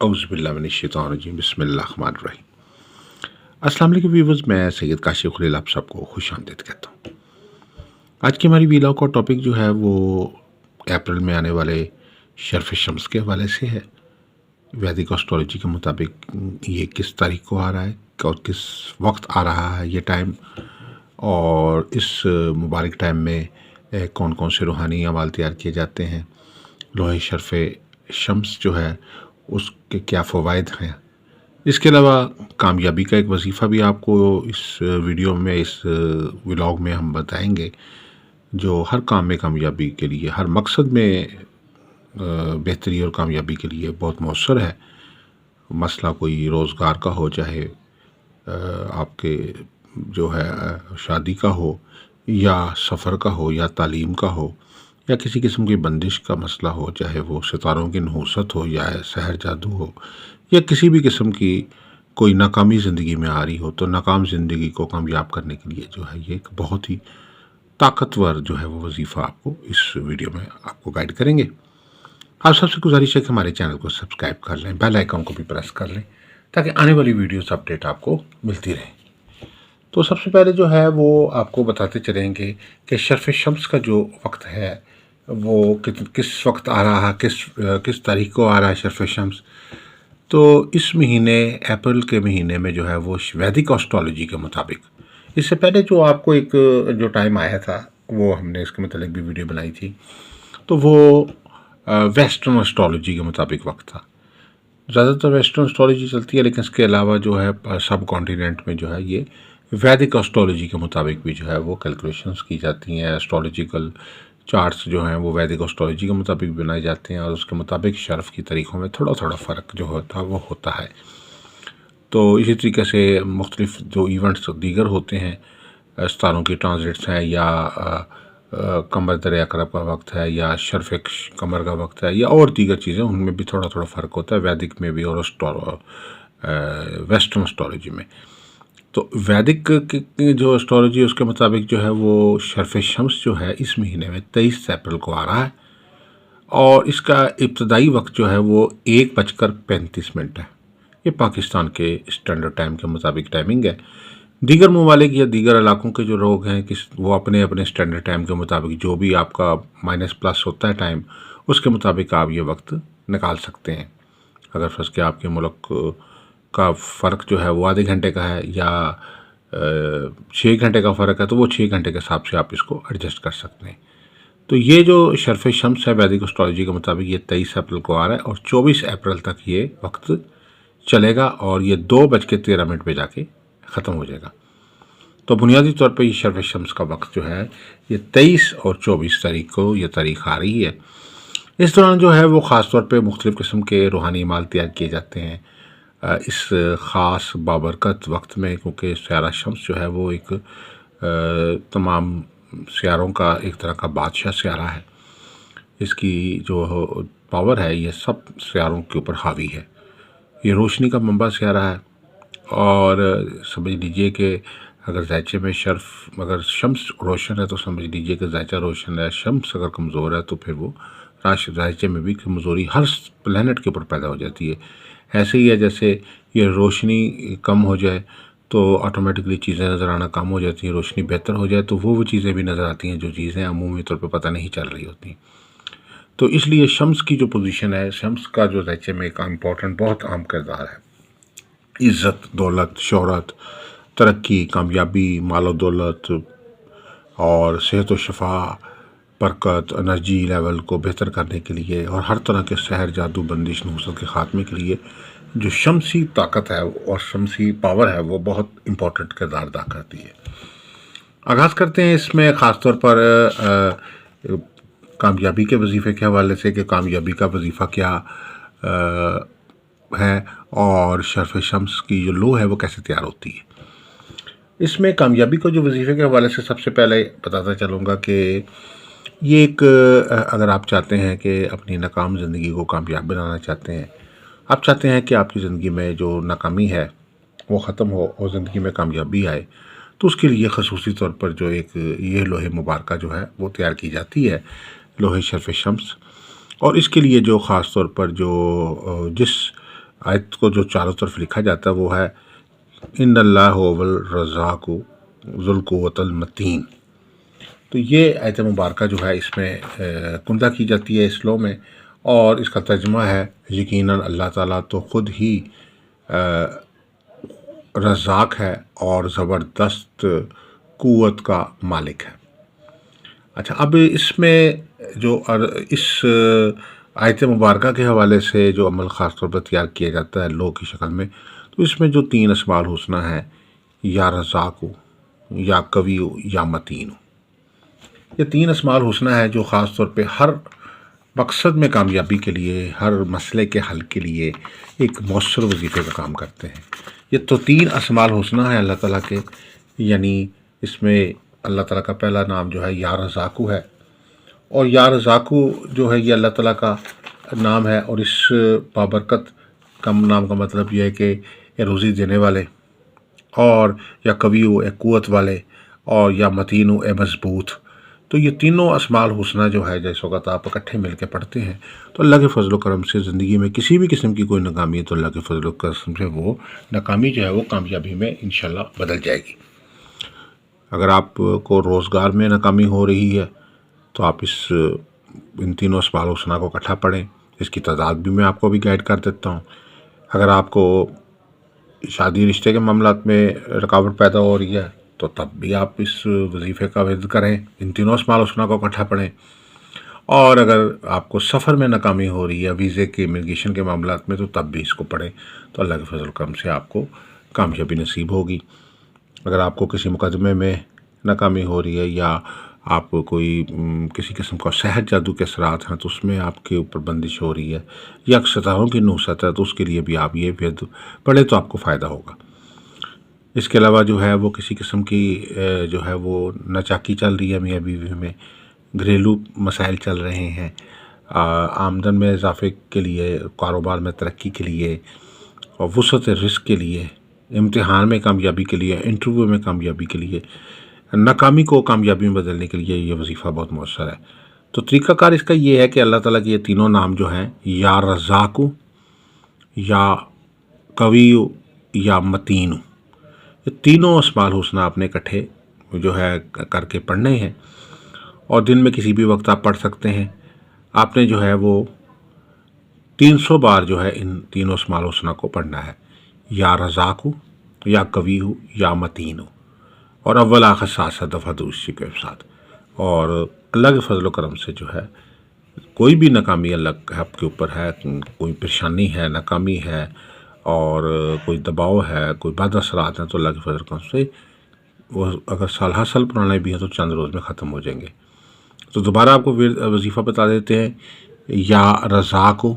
اعوذ باللہ من الشیطان الرجیم بسم اللہ الرحمن الرحیم۔ السلام علیکم ویورز، میں سید کاشف خلیل آپ سب کو خوش آمدید کہتا ہوں۔ آج کی ہماری ویلاگ کا ٹاپک جو ہے وہ اپریل میں آنے والے شرف شمس کے حوالے سے ہے۔ ویدک اسٹرالوجی کے مطابق یہ کس تاریخ کو آ رہا ہے اور کس وقت آ رہا ہے یہ ٹائم، اور اس مبارک ٹائم میں کون کون سے روحانی اعمال تیار کیے جاتے ہیں، لوح شرف شمس جو ہے اس کے کیا فوائد ہیں۔ اس کے علاوہ کامیابی کا ایک وظیفہ بھی آپ کو اس ویڈیو میں، اس ولاگ میں ہم بتائیں گے، جو ہر کام میں کامیابی کے لیے، ہر مقصد میں بہتری اور کامیابی کے لیے بہت مؤثر ہے۔ مسئلہ کوئی روزگار کا ہو، چاہے آپ کے جو ہے شادی کا ہو، یا سفر کا ہو، یا تعلیم کا ہو، یا کسی قسم کی بندش کا مسئلہ ہو، چاہے وہ ستاروں کی نحوست ہو یا سحر جادو ہو، یا کسی بھی قسم کی کوئی ناکامی زندگی میں آ رہی ہو، تو ناکام زندگی کو کامیاب کرنے کے لیے جو ہے یہ ایک بہت ہی طاقتور جو ہے وہ وظیفہ آپ کو اس ویڈیو میں آپ کو گائیڈ کریں گے۔ آپ سب سے گزارش ہے کہ ہمارے چینل کو سبسکرائب کر لیں، بیل آئیکن کو بھی پریس کر لیں، تاکہ آنے والی ویڈیوز اپڈیٹ آپ کو ملتی رہیں۔ تو سب سے پہلے جو ہے وہ آپ کو بتاتے چلیں گے کہ شرف شمس کا جو وقت ہے وہ کس وقت آ رہا ہے، کس تاریخ کو آ رہا ہے شرف شمس۔ تو اس مہینے، اپریل کے مہینے میں جو ہے وہ ویدک اسٹرالوجی کے مطابق، اس سے پہلے جو آپ کو ایک جو ٹائم آیا تھا وہ ہم نے اس کے متعلق بھی ویڈیو بنائی تھی، تو وہ ویسٹرن اسٹرالوجی کے مطابق وقت تھا۔ زیادہ تر ویسٹرن اسٹرالوجی چلتی ہے، لیکن اس کے علاوہ جو ہے سب کانٹیننٹ میں جو ہے یہ ویدک اسٹرالوجی کے مطابق بھی جو ہے وہ کیلکولیشنز کی جاتی ہیں۔ اسٹرالوجیکل چارٹس جو ہیں وہ ویدک اسٹرالوجی کے مطابق بنائے جاتے ہیں، اور اس کے مطابق شرف کی تاریخوں میں تھوڑا تھوڑا فرق جو ہوتا ہے وہ ہوتا ہے۔ تو اسی طریقے سے مختلف جو ایونٹس دیگر ہوتے ہیں، ستاروں کی ٹرانزٹس ہیں، یا قمر در اقرب کا وقت ہے، یا شرف قمر کا وقت ہے، یا اور دیگر چیزیں، ان میں بھی تھوڑا تھوڑا فرق ہوتا ہے، ویدک میں بھی اور ویسٹرن اسٹرالوجی میں۔ تو ویدک جو اسٹرالوجی اس کے مطابق جو ہے وہ شرف شمس جو ہے اس مہینے میں 23 اپریل کو آ رہا ہے، اور اس کا ابتدائی وقت جو ہے وہ 1:35 ہے۔ یہ پاکستان کے اسٹینڈرڈ ٹائم کے مطابق ٹائمنگ ہے۔ دیگر ممالک یا دیگر علاقوں کے جو لوگ ہیں وہ اپنے اپنے اسٹینڈرڈ ٹائم کے مطابق جو بھی آپ کا مائنس پلس ہوتا ہے ٹائم، اس کے مطابق آپ یہ وقت نکال سکتے ہیں۔ اگر فرض کہ آپ کے ملک کا فرق جو ہے وہ آدھے گھنٹے کا ہے، یا 6 گھنٹے کا فرق ہے، تو وہ 6 گھنٹے کے حساب سے آپ اس کو ایڈجسٹ کر سکتے ہیں۔ تو یہ جو شرف شمس ہے ویدک اسٹرالوجی کے مطابق یہ 23 اپریل کو آ رہا ہے، اور 24 اپریل تک یہ وقت چلے گا، اور یہ 2:13 پہ جا کے ختم ہو جائے گا۔ تو بنیادی طور پہ یہ شرف شمس کا وقت جو ہے یہ 23 اور 24 تاریخ کو یہ تاریخ آ رہی ہے۔ اس دوران جو ہے وہ خاص طور پہ مختلف قسم کے روحانی اعمال تیار کیے جاتے ہیں اس خاص بابرکت وقت میں، کیونکہ سیارہ شمس جو ہے وہ ایک تمام سیاروں کا ایک طرح کا بادشاہ سیارہ ہے۔ اس کی جو پاور ہے یہ سب سیاروں کے اوپر حاوی ہے۔ یہ روشنی کا منبع سیارہ ہے، اور سمجھ لیجئے کہ اگر زائچے میں اگر شمس روشن ہے تو سمجھ لیجئے کہ زائچہ روشن ہے۔ شمس اگر کمزور ہے تو پھر وہ زائچے میں بھی کمزوری ہر پلینٹ کے اوپر پیدا ہو جاتی ہے۔ ایسے ہی ہے جیسے یہ روشنی کم ہو جائے تو آٹومیٹکلی چیزیں نظر آنا کم ہو جاتی ہیں، روشنی بہتر ہو جائے تو وہ چیزیں بھی نظر آتی ہیں جو چیزیں عمومی طور پہ پتہ نہیں چل رہی ہوتی۔ تو اس لیے شمس کی جو پوزیشن ہے، شمس کا جو زائچے میں ایک امپورٹنٹ بہت اہم کردار ہے۔ عزت، دولت، شہرت، ترقی، کامیابی، مال و دولت، اور صحت و شفا، برکت، انرجی لیول کو بہتر کرنے کے لیے، اور ہر طرح کے سحر جادو بندش نحوست کے خاتمے کے لیے جو شمسی طاقت ہے اور شمسی پاور ہے وہ بہت امپورٹنٹ کردار ادا کرتی ہے۔ آغاز کرتے ہیں اس میں خاص طور پر کامیابی کے وظیفے کے حوالے سے، کہ کامیابی کا وظیفہ کیا ہے، اور شرف شمس کی جو لو ہے وہ کیسے تیار ہوتی ہے۔ اس میں کامیابی کو جو وظیفے کے حوالے سے سب سے پہلے بتاتا چلوں گا کہ یہ ایک اگر آپ چاہتے ہیں کہ اپنی ناکام زندگی کو کامیاب بنانا چاہتے ہیں، آپ چاہتے ہیں کہ آپ کی زندگی میں جو ناکامی ہے وہ ختم ہو اور زندگی میں کامیابی آئے، تو اس کے لیے خصوصی طور پر جو ایک یہ لوح مبارکہ جو ہے وہ تیار کی جاتی ہے، لوح شرف شمس۔ اور اس کے لیے جو خاص طور پر جو جس آیت کو جو چاروں طرف لکھا جاتا ہے وہ ہے ان اللہ هو الرزاق ذو القوۃ المتین. تو یہ آیت مبارکہ جو ہے اس میں کندہ کی جاتی ہے اس لو میں، اور اس کا ترجمہ ہے یقیناً اللہ تعالیٰ تو خود ہی رزاق ہے اور زبردست قوت کا مالک ہے. اچھا، اب اس میں جو اس آیت مبارکہ کے حوالے سے جو عمل خاص طور پر تیار کیا جاتا ہے لو کی شکل میں، تو اس میں جو 3 اسماء الحسنی ہیں، یا رزاق، یا قوی، یا متین، یہ 3 اسماء الحسنی ہیں جو خاص طور پہ ہر مقصد میں کامیابی کے لیے، ہر مسئلے کے حل کے لیے ایک مؤثر وظیفے کا کام کرتے ہیں. یہ تو 3 اسماء الحسنی ہیں اللہ تعالیٰ کے، یعنی اس میں اللہ تعالیٰ کا پہلا نام جو ہے یا رزاقو ہے، اور یا رزاقو جو ہے یہ اللہ تعالیٰ کا نام ہے، اور اس بابرکت کم نام کا مطلب یہ ہے کہ یہ روزی دینے والے، اور یا قویو اے قوت والے، اور یا متینو اے مضبوط. تو یہ تینوں اسماء الحسنی جو ہے جیسے وقت آپ اکٹھے مل کے پڑھتے ہیں تو اللہ کے فضل و کرم سے زندگی میں کسی بھی قسم کی کوئی ناکامی ہے تو اللہ کے فضل و کرم سے وہ ناکامی جو ہے وہ کامیابی میں انشاءاللہ بدل جائے گی. اگر آپ کو روزگار میں ناکامی ہو رہی ہے تو آپ ان تینوں اسماء الحسنی کو اکٹھا پڑھیں. اس کی تعداد بھی میں آپ کو بھی گائیڈ کر دیتا ہوں. اگر آپ کو شادی رشتے کے معاملات میں رکاوٹ پیدا ہو رہی ہے تو تب بھی آپ اس وظیفے کا ورد کریں، ان تینوں اسماء الحسنی کو اکٹھا پڑھیں. اور اگر آپ کو سفر میں ناکامی ہو رہی ہے، ویزے کے امیگریشن کے معاملات میں، تو تب بھی اس کو پڑھیں تو اللہ کے فضل و کرم سے آپ کو کامیابی نصیب ہوگی. اگر آپ کو کسی مقدمے میں ناکامی ہو رہی ہے، یا آپ کو کوئی کسی قسم کا سحر جادو کے اثرات ہیں تو اس میں آپ کے اوپر بندش ہو رہی ہے، یا ستاروں کی نحست ہے، تو اس کے لیے بھی آپ یہ ورد پڑھیں تو آپ کو فائدہ ہوگا. اس کے علاوہ جو ہے وہ کسی قسم کی جو ہے وہ ناچاکی چل رہی ہے میاں بیوی میں، گھریلو مسائل چل رہے ہیں، آمدن میں اضافے کے لیے، کاروبار میں ترقی کے لیے، اور وسعت رزق کے لیے، امتحان میں کامیابی کے لیے، انٹرویو میں کامیابی کے لیے، ناکامی کو کامیابی میں بدلنے کے لیے یہ وظیفہ بہت مؤثر ہے. تو طریقہ کار اس کا یہ ہے کہ اللہ تعالیٰ کے یہ تینوں نام جو ہیں، یا رزاقو، یا قویو، یا متینو، یہ تینوں اسماء الحسنی آپ نے اکٹھے جو ہے کر کے پڑھنے ہیں، اور دن میں کسی بھی وقت آپ پڑھ سکتے ہیں. آپ نے جو ہے وہ 300 بار جو ہے ان تینوں اسماء الحسنی کو پڑھنا ہے، یا رزاقو، یا قویو، یا متینو، اور اول آخر 7 دفعہ درود شریف کے ساتھ. اور اللہ کے فضل و کرم سے جو ہے کوئی بھی ناکامی اللہ آپ کے اوپر ہے، کوئی پریشانی ہے، ناکامی ہے، اور کوئی دباؤ ہے، کوئی بد اثرات ہیں، تو اللہ کے فضل و کرم سے وہ اگر سال پرانے بھی ہیں تو چند روز میں ختم ہو جائیں گے. تو دوبارہ آپ کو وظیفہ بتا دیتے ہیں، یا رزاقو،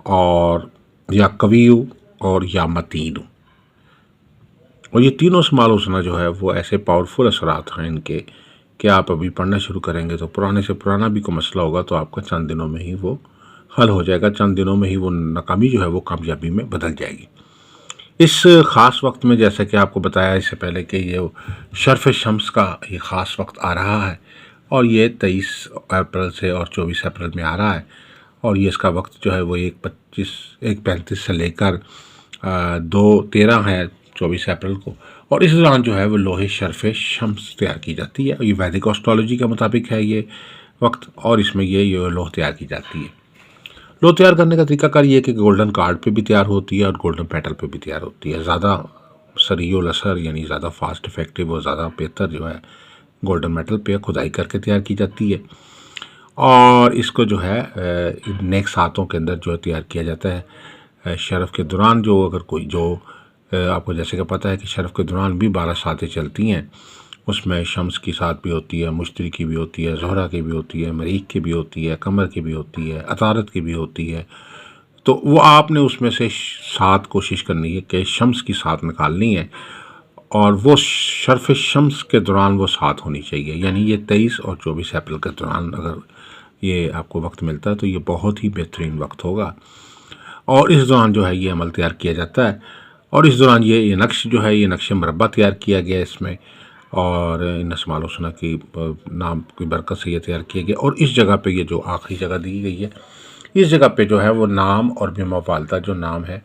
اور یا قویو، اور یا متینو. اور یہ تینوں اسماء الحسنی جو ہے وہ ایسے پاورفل اثرات ہیں ان کے کہ آپ ابھی پڑھنا شروع کریں گے تو پرانے سے پرانا بھی کوئی مسئلہ ہوگا تو آپ کا چند دنوں میں ہی وہ حل ہو جائے گا، چند دنوں میں ہی وہ ناکامی جو ہے وہ کامیابی میں بدل جائے گی. اس خاص وقت میں جیسا کہ آپ کو بتایا اس سے پہلے کہ یہ شرف شمس کا یہ خاص وقت آ رہا ہے، اور یہ 23 اپریل سے اور 24 اپریل میں آ رہا ہے، اور یہ اس کا وقت جو ہے وہ 1:35 سے لے کر 2:13 ہے 24 اپریل کو. اور اس دوران جو ہے وہ لوح شرف شمس تیار کی جاتی ہے، اور یہ ویدک ایسٹرالوجی کے مطابق ہے یہ وقت، اور اس میں یہ لوح تیار کی جاتی ہے. لوح تیار کرنے کا طریقہ کار یہ ہے کہ گولڈن کارڈ پہ بھی تیار ہوتی ہے اور گولڈن پیٹل پہ بھی تیار ہوتی ہے. زیادہ سریع الاثر یعنی زیادہ فاسٹ افیکٹو اور زیادہ بہتر جو ہے گولڈن میٹل پہ کھدائی کر کے تیار کی جاتی ہے، اور اس کو جو ہے نیک ساتوں کے اندر جو تیار کیا جاتا ہے. شرف کے دوران جو اگر کوئی جو آپ کو جیسے کہ پتہ ہے کہ شرف کے دوران بھی 12 ساتیں چلتی ہیں، اس میں شمس کی سات بھی ہوتی ہے، مشتری کی بھی ہوتی ہے، زہرہ کی بھی ہوتی ہے، مریخ کی بھی ہوتی ہے، قمر کی بھی ہوتی ہے، عطارد کی بھی ہوتی ہے. تو وہ آپ نے اس میں سے 7 کوشش کرنی ہے کہ شمس کی سات نکالنی ہے، اور وہ شرف شمس کے دوران وہ 7 ہونی چاہیے. یعنی یہ 23 اور 24 اپریل کے دوران اگر یہ آپ کو وقت ملتا ہے تو یہ بہت ہی بہترین وقت ہوگا، اور اس دوران جو ہے یہ عمل تیار کیا جاتا ہے. اور اس دوران یہ نقش جو ہے یہ نقش مربع تیار کیا گیا اس میں، اور ان اسماء الحسنی کی نام کی برکت سے یہ تیار کیا گیا. اور اس جگہ پہ یہ جو آخری جگہ دی گئی ہے اس جگہ پہ جو ہے وہ نام اور بما والدہ جو نام ہے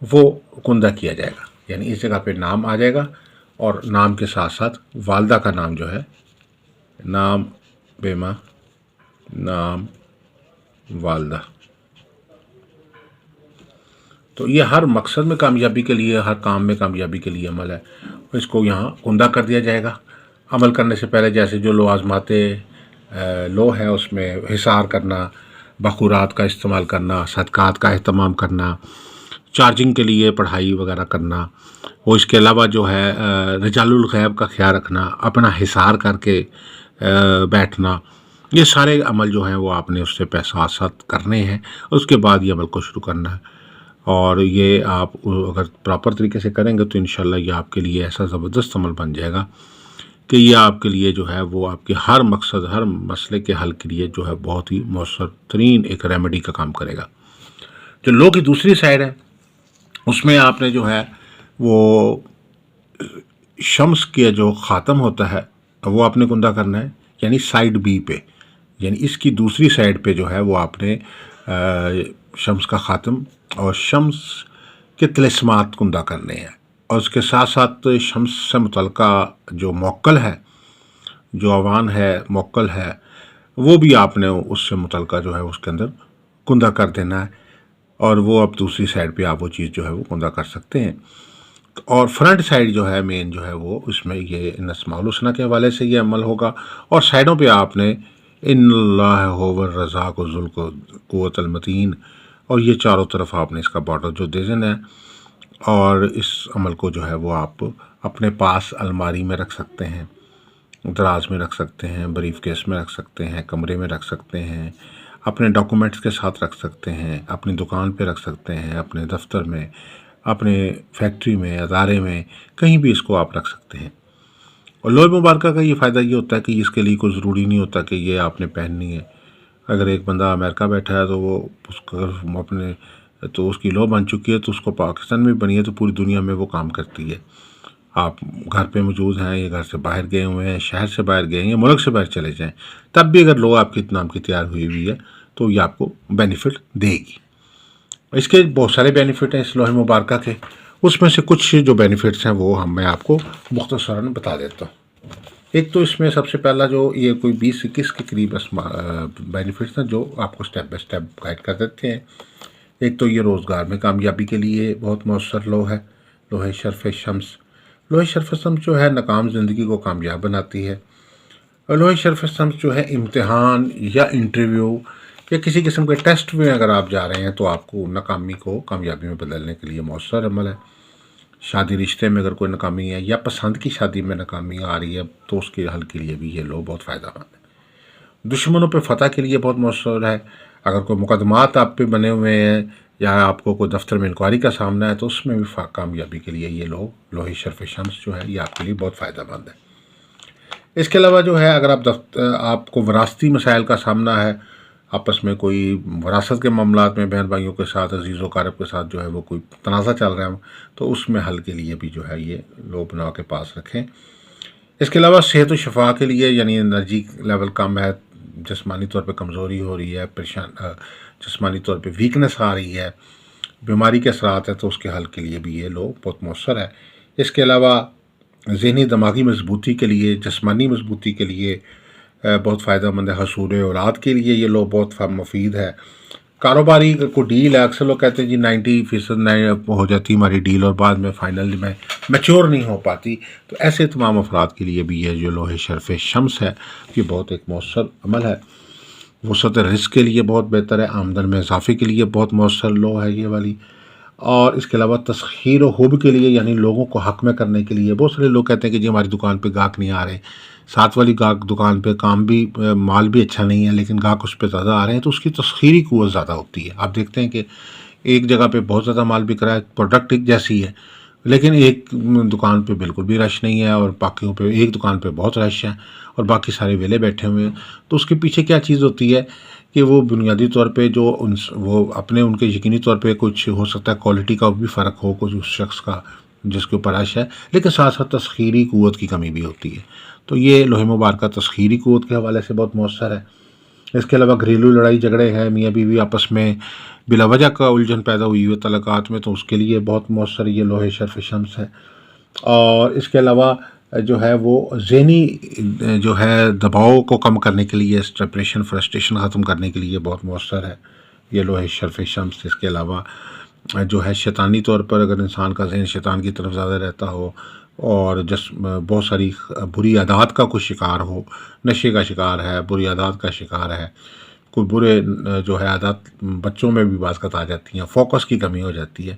وہ کندہ کیا جائے گا، یعنی اس جگہ پہ نام آ جائے گا اور نام کے ساتھ ساتھ والدہ کا نام جو ہے، نام بما نام والدہ. تو یہ ہر مقصد میں کامیابی کے لیے، ہر کام میں کامیابی کے لیے عمل ہے، اس کو یہاں کندہ کر دیا جائے گا. عمل کرنے سے پہلے جیسے جو لوازمات لو ہے اس میں حصار کرنا، بخورات کا استعمال کرنا، صدقات کا اہتمام کرنا، چارجنگ کے لیے پڑھائی وغیرہ کرنا، اور اس کے علاوہ جو ہے رجال الغیب کا خیال رکھنا، اپنا حصار کر کے بیٹھنا، یہ سارے عمل جو ہیں وہ آپ نے اس سے ساتھ ساتھ کرنے ہیں. اس کے بعد یہ عمل کو شروع کرنا ہے، اور یہ آپ اگر پراپر طریقے سے کریں گے تو انشاءاللہ یہ آپ کے لیے ایسا زبردست عمل بن جائے گا کہ یہ آپ کے لیے جو ہے وہ آپ کے ہر مقصد، ہر مسئلے کے حل کے لیے جو ہے بہت ہی مؤثر ترین ایک ریمیڈی کا کام کرے گا. جو لو کی دوسری سائڈ ہے اس میں آپ نے جو ہے وہ شمس کے جو خاتم ہوتا ہے وہ آپ نے کندہ کرنا ہے، یعنی سائڈ بی پہ، یعنی اس کی دوسری سائڈ پہ جو ہے وہ آپ نے شمس کا خاتم اور شمس کے طلسمات کندہ کرنے ہیں. اور اس کے ساتھ ساتھ شمس سے متعلقہ جو موکل ہے، جو اوان ہے، موکل ہے، وہ بھی آپ نے اس سے متعلقہ جو ہے اس کے اندر کندہ کر دینا ہے، اور وہ اب دوسری سائڈ پہ آپ وہ چیز جو ہے وہ کندہ کر سکتے ہیں. اور فرنٹ سائڈ جو ہے مین جو ہے وہ اس میں یہ ان اسماء الحسنی کے حوالے سے یہ عمل ہوگا، اور سائڈوں پہ آپ نے ان اللہ هو الرزاق ذو القوۃ المتین، اور یہ چاروں طرف آپ نے اس کا بارڈر جو دے دینا ہے. اور اس عمل کو جو ہے وہ آپ اپنے پاس الماری میں رکھ سکتے ہیں، دراز میں رکھ سکتے ہیں، بریف کیس میں رکھ سکتے ہیں، کمرے میں رکھ سکتے ہیں، اپنے ڈاکومنٹس کے ساتھ رکھ سکتے ہیں، اپنی دکان پہ رکھ سکتے ہیں، اپنے دفتر میں، اپنے فیکٹری میں، ادارے میں، کہیں بھی اس کو آپ رکھ سکتے ہیں. اور لوح مبارکہ کا یہ فائدہ یہ ہوتا ہے کہ اس کے لیے کوئی ضروری نہیں ہوتا کہ یہ آپ نے پہننی ہے. اگر ایک بندہ امریکہ بیٹھا ہے تو وہ اس کا اپنے تو اس کی لو بن چکی ہے، تو اس کو پاکستان میں بنی ہے تو پوری دنیا میں وہ کام کرتی ہے. آپ گھر پہ موجود ہیں یا گھر سے باہر گئے ہوئے ہیں، شہر سے باہر گئے ہیں یا ملک سے باہر چلے جائیں، تب بھی اگر لو آپ کے نام کی تیار ہوئی ہے تو یہ آپ کو بینیفٹ دے گی. اس کے بہت سارے بینیفٹ ہیں اس لوح مبارکہ کے، اس میں سے کچھ جو بینیفٹس ہیں وہ میں آپ کو مختصراً بتا دیتا ہوں. ایک تو اس میں سب سے پہلا جو یہ کوئی 20-21 کے قریب بینیفٹس ہیں جو آپ کو سٹیپ بائی سٹیپ گائڈ کر دیتے ہیں. ایک تو یہ روزگار میں کامیابی کے لیے بہت مؤثر لو ہے، لوح شرف شمس. لوح شرف شمس جو ہے ناکام زندگی کو کامیاب بناتی ہے. اور لوح شرف شمس جو ہے امتحان یا انٹرویو یا کسی قسم کے ٹیسٹ میں اگر آپ جا رہے ہیں تو آپ کو ناکامی کو کامیابی میں بدلنے کے لیے مؤثر عمل ہے. شادی رشتے میں اگر کوئی ناکامی ہے یا پسند کی شادی میں ناکامی آ رہی ہے تو اس کے حل کے لیے بھی یہ لو بہت فائدہ مند ہے. دشمنوں پہ فتح کے لیے بہت مؤثر ہے. اگر کوئی مقدمات آپ پہ بنے ہوئے ہیں یا آپ کو کوئی دفتر میں انکوائری کا سامنا ہے تو اس میں بھی کامیابی کے لیے یہ لوح شرف شمس جو ہے یہ آپ کے لیے بہت فائدہ مند ہے. اس کے علاوہ جو ہے اگر آپ کو وراثتی مسائل کا سامنا ہے، آپس میں کوئی وراثت کے معاملات میں بہن بھائیوں کے ساتھ، عزیز و اقارب کے ساتھ جو ہے وہ کوئی تنازع چل رہا ہے تو اس میں حل کے لیے بھی جو ہے یہ لو بنا کے پاس رکھیں. اس کے علاوہ صحت و شفا کے لیے، یعنی انرجی لیول کم ہے، جسمانی طور پہ کمزوری ہو رہی ہے، جسمانی طور پہ ویکنس آ رہی ہے، بیماری کے اثرات ہیں، تو اس کے حل کے لیے بھی یہ لو بہت مؤثر ہے. اس کے علاوہ ذہنی دماغی مضبوطی کے لیے، جسمانی مضبوطی کے لیے بہت فائدہ مند ہے. حصول اولاد کے لیے یہ لو بہت مفید ہے. کاروباری کو ڈیل ہے، اکثر لوگ کہتے ہیں جی 90% ہو جاتی ہماری ڈیل اور بعد میں فائنل میں میچور نہیں ہو پاتی، تو ایسے تمام افراد کے لیے بھی یہ جو لوح شرف شمس ہے یہ بہت ایک مؤثر عمل ہے. وسعت رزق کے لیے بہت بہتر ہے، آمدن میں اضافے کے لیے بہت مؤثر لو ہے یہ والی. اور اس کے علاوہ تسخیر و حب کے لیے، یعنی لوگوں کو حق میں کرنے کے لیے. بہت سارے لوگ کہتے ہیں کہ جی ہماری دکان پہ گاہک نہیں آ رہے، ساتھ والی گاہک دکان پہ کام بھی مال بھی اچھا نہیں ہے لیکن گاہک اس پہ زیادہ آ رہے ہیں، تو اس کی تسخیری قوت زیادہ ہوتی ہے. آپ دیکھتے ہیں کہ ایک جگہ پہ بہت زیادہ مال بک رہا ہے، پروڈکٹ ایک جیسی ہے، لیکن ایک دکان پہ بالکل بھی رش نہیں ہے اور باقیوں پہ ایک دکان پہ بہت رش ہے اور باقی سارے ویلے بیٹھے ہوئے ہیں. تو اس کے پیچھے کیا چیز ہوتی ہے کہ وہ بنیادی طور پہ جو وہ اپنے ان کے یقینی طور پہ کچھ ہو سکتا ہے کوالٹی کا بھی فرق ہو کچھ اس شخص کا جس کے اوپر رش ہے، لیکن ساتھ ساتھ تسخیری قوت کی کمی بھی ہوتی ہے. تو یہ لوح مبارکہ تسخیری قوت کے حوالے سے بہت مؤثر ہے. اس کے علاوہ گھریلو لڑائی جھگڑے ہیں، میاں بیوی آپس میں بلا وجہ کا الجھن پیدا ہوئی ہوئی تعلقات میں، تو اس کے لیے بہت مؤثر یہ لوہے شرف شمس ہے۔ اور اس کے علاوہ جو ہے وہ ذہنی جو ہے دباؤ کو کم کرنے کے لیے، ڈپریشن فرسٹریشن ختم کرنے کے لیے بہت مؤثر ہے یہ لوہے شرف شمس۔ اس کے علاوہ جو ہے شیطانی طور پر اگر انسان کا ذہن شیطان کی طرف زیادہ رہتا ہو اور بہت ساری بری عادات کا کوئی شکار ہو، نشے کا شکار ہے، بری عادات کا شکار ہے، کوئی برے جو ہے عادات بچوں میں بھی بعض آ جاتی ہیں، فوکس کی کمی ہو جاتی ہے،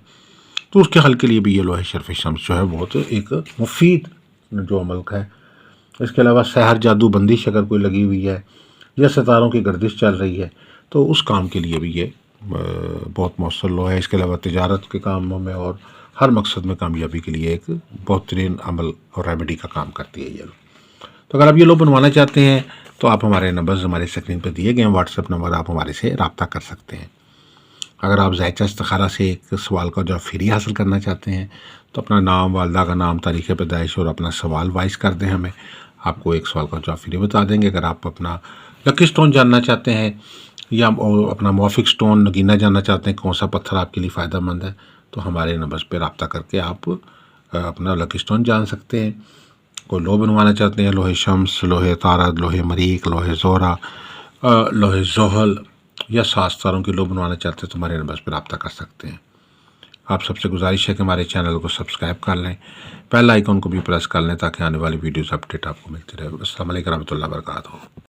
تو اس کے حل کے لیے بھی یہ لوہے شرف شمس جو ہے بہت ایک مفید جو عمل ہے۔ اس کے علاوہ سحر جادو بندش اگر کوئی لگی ہوئی ہے یا ستاروں کی گردش چل رہی ہے تو اس کام کے لیے بھی یہ بہت مؤثر لوہا ہے۔ اس کے علاوہ تجارت کے کاموں میں اور ہر مقصد میں کامیابی کے لیے ایک بہترین عمل اور ریمیڈی کا کام کرتی ہے یہ لو۔ تو اگر آپ یہ لو بنوانا چاہتے ہیں تو آپ ہمارے نمبرز ہمارے اسکرین پہ دیے گئے ہیں، واٹس ایپ نمبر، آپ ہمارے سے رابطہ کر سکتے ہیں۔ اگر آپ ذائقہ استخارہ سے ایک سوال کا جواب فری حاصل کرنا چاہتے ہیں تو اپنا نام، والدہ کا نام، تاریخ پیدائش اور اپنا سوال وائس کر دیں ہمیں، آپ کو ایک سوال کا جواب فری بتا دیں گے۔ اگر آپ اپنا لکی سٹون جاننا چاہتے ہیں یا اپنا موافق سٹون نگینہ جاننا چاہتے ہیں کون سا پتھر آپ کے لیے فائدہ مند ہے، تو ہمارے نمبرز پہ رابطہ کر کے آپ اپنا لکی سٹون جان سکتے ہیں۔ کوئی لو بنوانا چاہتے ہیں، لوہے شمس، لوہے طارد، لوہے مریخ، لوہے زہرہ، لوہے زحل یا 7 ستاروں کی لو بنوانا چاہتے ہیں تو ہمارے نمبرز پہ رابطہ کر سکتے ہیں۔ آپ سب سے گزارش ہے کہ ہمارے چینل کو سبسکرائب کر لیں، بیل آئیکن کو بھی پریس کر لیں تاکہ آنے والی ویڈیوز اپڈیٹ آپ کو ملتی رہے۔ السلام علیکم ورحمۃ اللہ وبرکاتہ۔